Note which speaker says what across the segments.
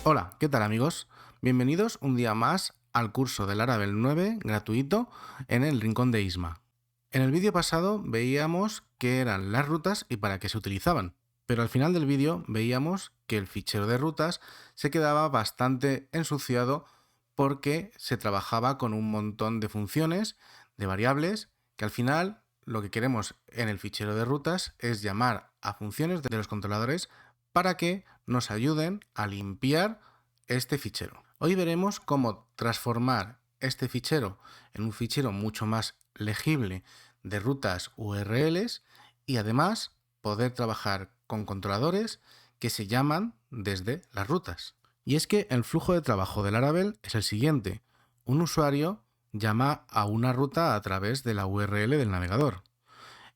Speaker 1: Hola, ¿qué tal amigos? Bienvenidos un día más al curso de Laravel 9 gratuito en el Rincón de Isma. En el vídeo pasado veíamos qué eran las rutas y para qué se utilizaban, pero al final del vídeo veíamos que el fichero de rutas se quedaba bastante ensuciado porque se trabajaba con un montón de funciones, de variables, que al final lo que queremos en el fichero de rutas es llamar a funciones de los controladores para que nos ayuden a limpiar este fichero. Hoy veremos cómo transformar este fichero en un fichero mucho más legible de rutas URLs y además poder trabajar con controladores que se llaman desde las rutas. Y es que el flujo de trabajo de Laravel es el siguiente. Un usuario llama a una ruta a través de la URL del navegador.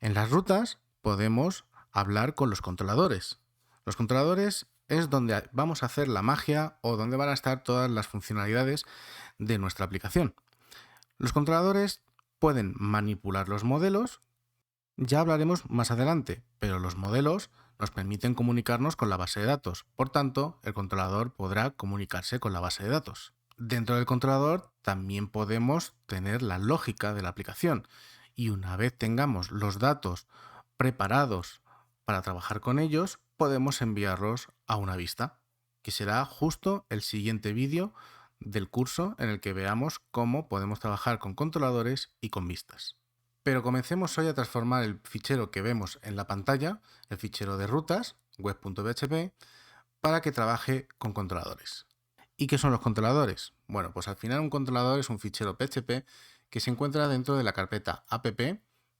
Speaker 1: En las rutas podemos hablar con los controladores. Los controladores es donde vamos a hacer la magia o donde van a estar todas las funcionalidades de nuestra aplicación. Los controladores pueden manipular los modelos, ya hablaremos más adelante, pero los modelos nos permiten comunicarnos con la base de datos. Por tanto, el controlador podrá comunicarse con la base de datos. Dentro del controlador también podemos tener la lógica de la aplicación y una vez tengamos los datos preparados para trabajar con ellos, podemos enviarlos a una vista, que será justo el siguiente vídeo del curso en el que veamos cómo podemos trabajar con controladores y con vistas. Pero comencemos hoy a transformar el fichero que vemos en la pantalla, el fichero de rutas, web.php, para que trabaje con controladores. ¿Y qué son los controladores? Bueno, pues al final un controlador es un fichero PHP que se encuentra dentro de la carpeta app,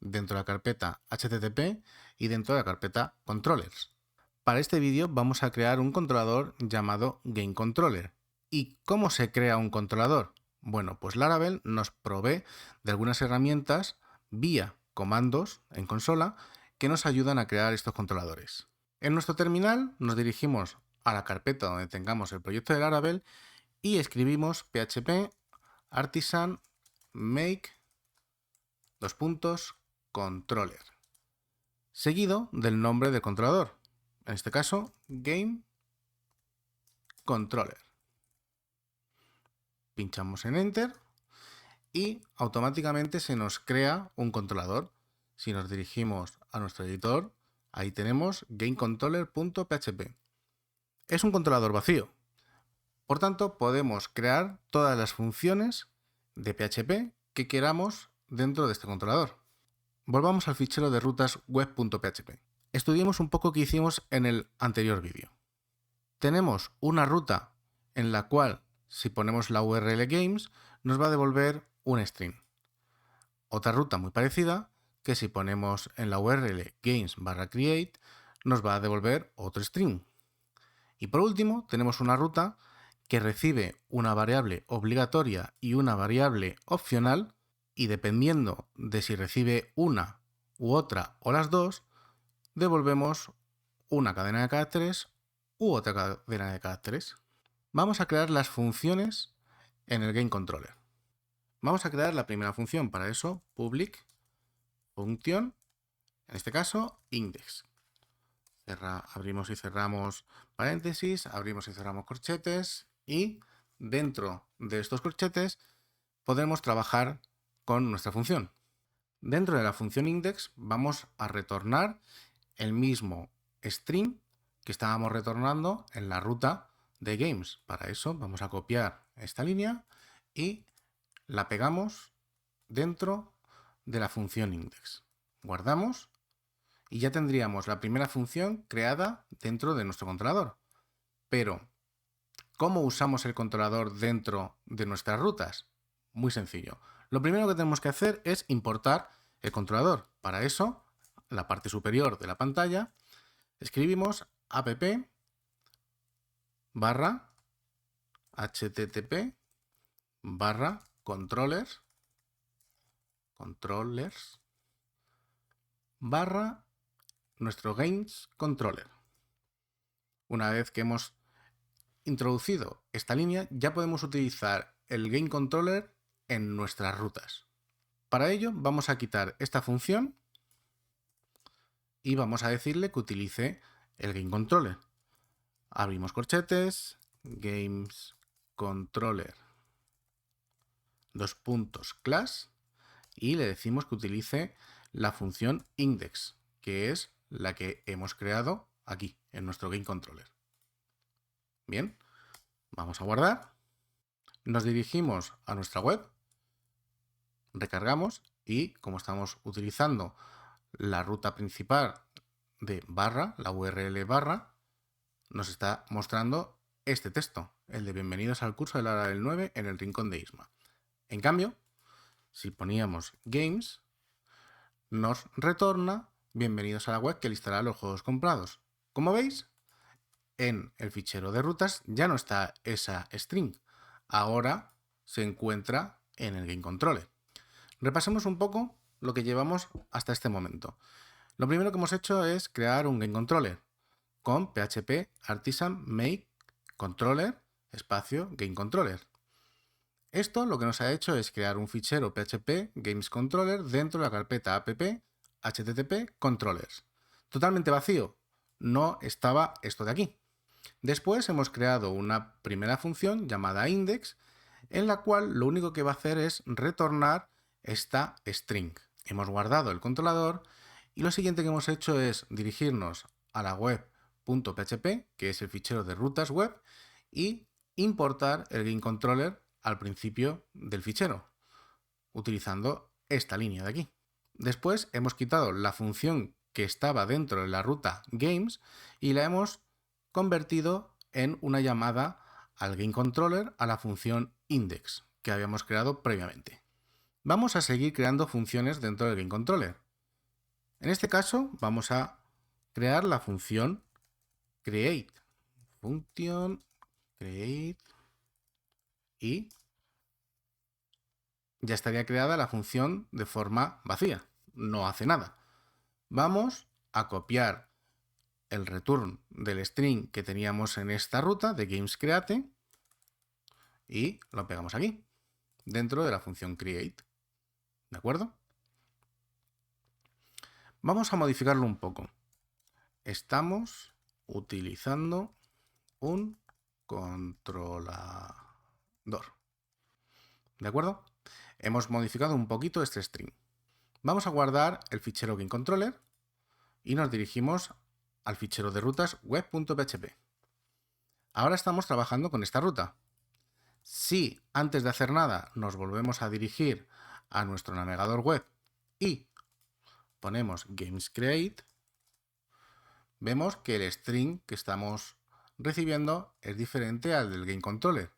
Speaker 1: dentro de la carpeta http y dentro de la carpeta controllers. Para este vídeo vamos a crear un controlador llamado GameController. ¿Y cómo se crea un controlador? Bueno, pues Laravel nos provee de algunas herramientas vía comandos en consola que nos ayudan a crear estos controladores. En nuestro terminal nos dirigimos a la carpeta donde tengamos el proyecto de Laravel y escribimos php artisan make controller, seguido del nombre del controlador, en este caso game controller. Pinchamos en enter y automáticamente se nos crea un controlador. Si nos dirigimos a nuestro editor, ahí tenemos gamecontroller.php. Es un controlador vacío. Por tanto, podemos crear todas las funciones de PHP que queramos dentro de este controlador. Volvamos al fichero de rutas web.php. Estudiemos un poco qué hicimos en el anterior vídeo. Tenemos una ruta en la cual, si ponemos la URL games, nos va a devolver un string. Otra ruta muy parecida, que si ponemos en la URL games/create, nos va a devolver otro string. Y por último, tenemos una ruta que recibe una variable obligatoria y una variable opcional, y dependiendo de si recibe una u otra o las dos, devolvemos una cadena de caracteres u otra cadena de caracteres. Vamos a crear las funciones en el GameController. Vamos a crear la primera función, para eso public función, en este caso index. Abrimos y cerramos paréntesis, abrimos y cerramos corchetes y dentro de estos corchetes podemos trabajar con nuestra función. Dentro de la función index vamos a retornar el mismo string que estábamos retornando en la ruta de games. Para eso vamos a copiar esta línea y la pegamos dentro de la función index. Guardamos y ya tendríamos la primera función creada dentro de nuestro controlador. Pero, ¿cómo usamos el controlador dentro de nuestras rutas? Muy sencillo. Lo primero que tenemos que hacer es importar el controlador. Para eso, en la parte superior de la pantalla, escribimos app barra http barra controllers barra nuestro games controller. Una vez que hemos introducido esta línea, ya podemos utilizar el game controller en nuestras rutas. Para ello vamos a quitar esta función y vamos a decirle que utilice el game controller. Abrimos corchetes, GamesController class y le decimos que utilice la función index, que es la que hemos creado aquí en nuestro GameController. Bien, vamos a guardar, nos dirigimos a nuestra web, recargamos y como estamos utilizando la ruta principal de barra, la URL barra, nos está mostrando este texto, el de bienvenidos al curso de Lara del 9 en el rincón de Isma. En cambio, si poníamos games, nos retorna bienvenidos a la web que listará los juegos comprados. Como veis, en el fichero de rutas ya no está esa string. Ahora se encuentra en el GameController. Repasemos un poco lo que llevamos hasta este momento. Lo primero que hemos hecho es crear un GameController con PHP artisan make controller espacio GameController. Esto lo que nos ha hecho es crear un fichero PHP GamesController dentro de la carpeta app http controllers. Totalmente vacío, no estaba esto de aquí. Después hemos creado una primera función llamada index, en la cual lo único que va a hacer es retornar esta string. Hemos guardado el controlador y lo siguiente que hemos hecho es dirigirnos a la web.php, que es el fichero de rutas web, y importar el GameController al principio del fichero, utilizando esta línea de aquí. Después hemos quitado la función que estaba dentro de la ruta games y la hemos convertido en una llamada al GameController a la función index que habíamos creado previamente. Vamos a seguir creando funciones dentro del GameController. En este caso vamos a crear la función create. Función create y ya estaría creada la función de forma vacía. No hace nada. Vamos a copiar el return del string que teníamos en esta ruta de GamesCreate y lo pegamos aquí, dentro de la función create. ¿De acuerdo? Vamos a modificarlo un poco. Estamos utilizando un controlador. ¿De acuerdo? Hemos modificado un poquito este string. Vamos a guardar el fichero GameController y nos dirigimos al fichero de rutas web.php. Ahora estamos trabajando con esta ruta. Si antes de hacer nada nos volvemos a dirigir a nuestro navegador web y ponemos GamesCreate, vemos que el string que estamos recibiendo es diferente al del GameController.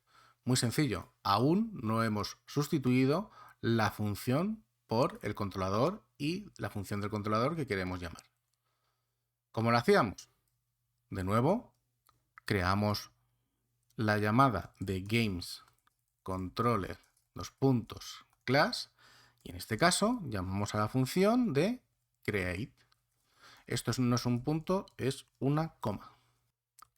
Speaker 1: Muy sencillo, aún no hemos sustituido la función por el controlador y la función del controlador que queremos llamar. ¿Cómo lo hacíamos? De nuevo, creamos la llamada de GamesController class y en este caso llamamos a la función de create. Esto no es un punto, es una coma.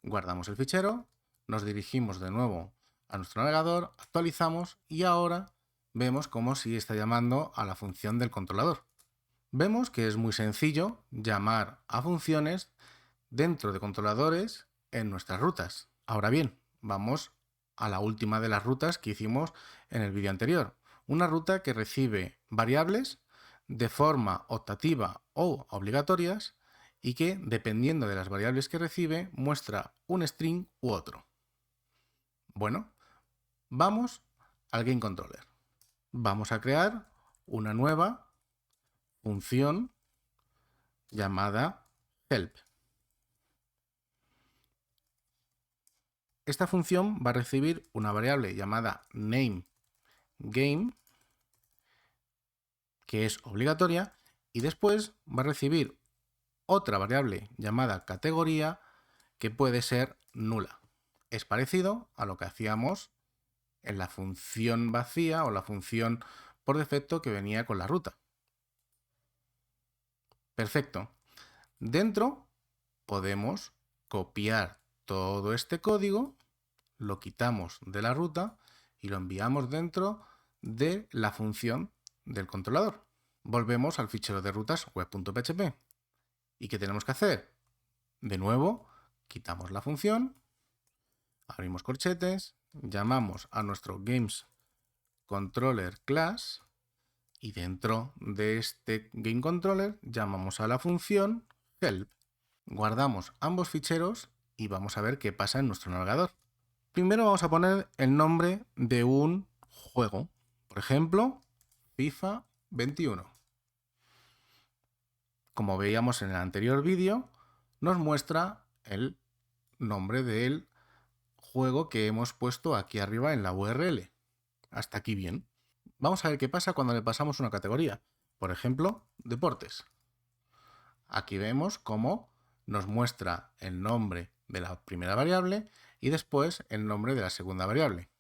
Speaker 1: Guardamos el fichero, nos dirigimos de nuevo a nuestro navegador, actualizamos y ahora vemos cómo sí está llamando a la función del controlador. Vemos que es muy sencillo llamar a funciones dentro de controladores en nuestras rutas. Ahora bien, vamos a la última de las rutas que hicimos en el vídeo anterior. Una ruta que recibe variables de forma optativa o obligatorias y que, dependiendo de las variables que recibe, muestra un string u otro. Bueno, vamos al GameController. Vamos a crear una nueva función llamada help. Esta función va a recibir una variable llamada nameGame, que es obligatoria, y después va a recibir otra variable llamada categoría, que puede ser nula. Es parecido a lo que hacíamos en la función vacía o la función por defecto que venía con la ruta. Perfecto. Dentro podemos copiar todo este código, lo quitamos de la ruta y lo enviamos dentro de la función del controlador. Volvemos al fichero de rutas web.php. ¿Y qué tenemos que hacer? De nuevo, quitamos la función. abrimos corchetes, llamamos a nuestro GamesController class y dentro de este GameController llamamos a la función help. Guardamos ambos ficheros y vamos a ver qué pasa en nuestro navegador. Primero vamos a poner el nombre de un juego, por ejemplo, FIFA 21. Como veíamos en el anterior vídeo, nos muestra el nombre del juego que hemos puesto aquí arriba en la URL. Hasta aquí bien. Vamos a ver qué pasa cuando le pasamos una categoría. Por ejemplo, deportes. Aquí vemos cómo nos muestra el nombre de la primera variable y después el nombre de la segunda variable.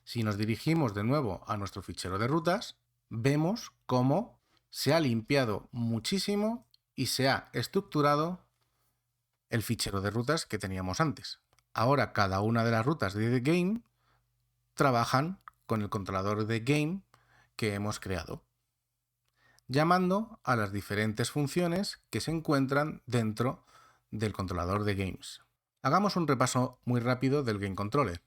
Speaker 1: Si nos dirigimos de nuevo a nuestro fichero de rutas, vemos cómo se ha limpiado muchísimo y se ha estructurado el fichero de rutas que teníamos antes. Ahora cada una de las rutas de The Game trabajan con el controlador de Game que hemos creado, llamando a las diferentes funciones que se encuentran dentro del controlador de Games. Hagamos un repaso muy rápido del Game Controller.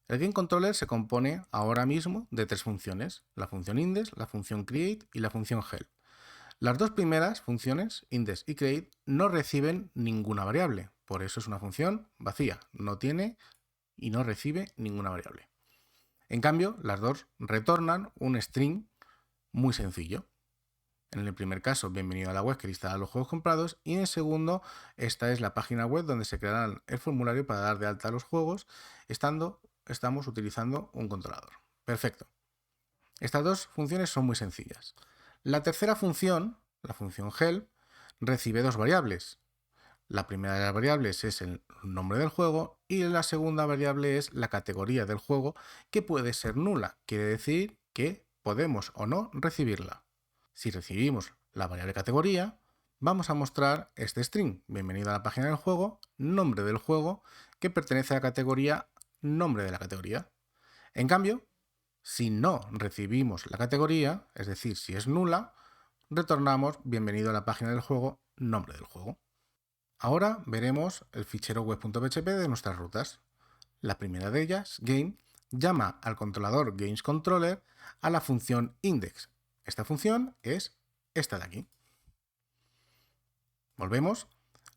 Speaker 1: El Game Controller se compone ahora mismo de tres funciones, la función index, la función create y la función help. Las dos primeras funciones, index y create, no reciben ninguna variable, por eso es una función vacía, no tiene y no recibe ninguna variable. En cambio, las dos retornan un string muy sencillo. En el primer caso, bienvenido a la web que lista los juegos comprados, y en el segundo, esta es la página web donde se creará el formulario para dar de alta los juegos, estamos utilizando un controlador. Perfecto. Estas dos funciones son muy sencillas. La tercera función, la función help, recibe dos variables. La primera de las variables es el nombre del juego y la segunda variable es la categoría del juego, que puede ser nula, quiere decir que podemos o no recibirla. Si recibimos la variable categoría, vamos a mostrar este string, bienvenido a la página del juego, nombre del juego, que pertenece a la categoría nombre de la categoría. En cambio, si no recibimos la categoría, es decir, si es nula, retornamos bienvenido a la página del juego, nombre del juego. Ahora veremos el fichero web.php de nuestras rutas. La primera de ellas, game, llama al controlador GamesController a la función index. Esta función es esta de aquí. Volvemos.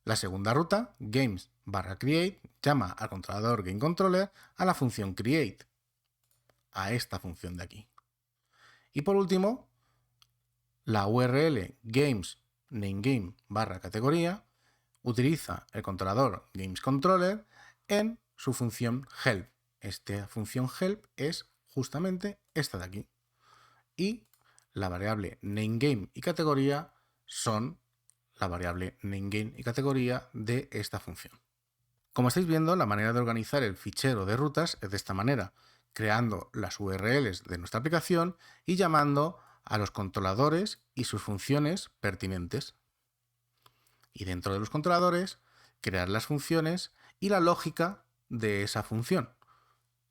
Speaker 1: La segunda ruta, games/create, llama al controlador GameController a la función create, a esta función de aquí. Y por último, la URL games namegame/categoría utiliza el controlador GamesController en su función help. Esta función help es justamente esta de aquí. Y la variable namegame y categoría son la variable namegame y categoría de esta función. Como estáis viendo, la manera de organizar el fichero de rutas es de esta manera, creando las URLs de nuestra aplicación y llamando a los controladores y sus funciones pertinentes. Y dentro de los controladores, crear las funciones y la lógica de esa función.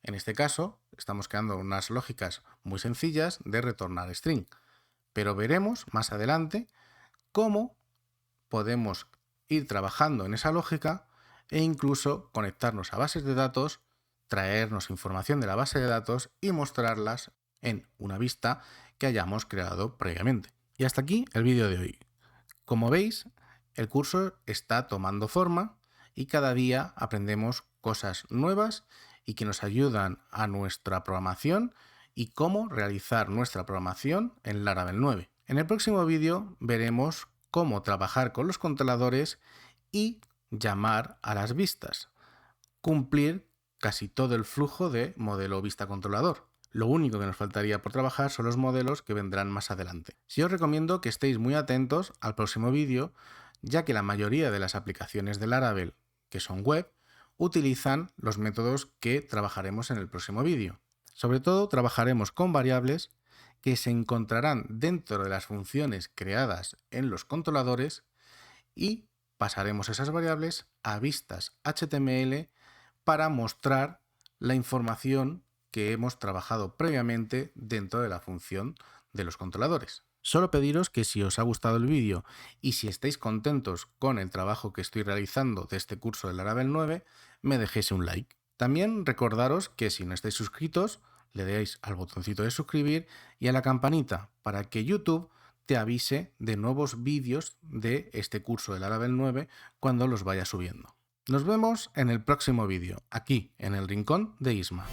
Speaker 1: En este caso, estamos creando unas lógicas muy sencillas de retornar string, pero veremos más adelante cómo podemos ir trabajando en esa lógica e incluso conectarnos a bases de datos, traernos información de la base de datos y mostrarlas en una vista que hayamos creado previamente. Y hasta aquí el vídeo de hoy. Como veis, el curso está tomando forma y cada día aprendemos cosas nuevas y que nos ayudan a nuestra programación y cómo realizar nuestra programación en Laravel 9. En el próximo vídeo veremos cómo trabajar con los controladores y llamar a las vistas, cumplir casi todo el flujo de modelo vista controlador. Lo único que nos faltaría por trabajar son los modelos que vendrán más adelante. Sí os recomiendo que estéis muy atentos al próximo vídeo, ya que la mayoría de las aplicaciones de Laravel, que son web, utilizan los métodos que trabajaremos en el próximo vídeo. Sobre todo trabajaremos con variables que se encontrarán dentro de las funciones creadas en los controladores y pasaremos esas variables a vistas HTML para mostrar la información que hemos trabajado previamente dentro de la función de los controladores. Solo pediros que si os ha gustado el vídeo y si estáis contentos con el trabajo que estoy realizando de este curso de Laravel 9, me dejéis un like. También recordaros que si no estáis suscritos, le deis al botoncito de suscribir y a la campanita para que YouTube te avise de nuevos vídeos de este curso del Laravel 9 cuando los vaya subiendo. Nos vemos en el próximo vídeo, aquí en el Rincón de Isma.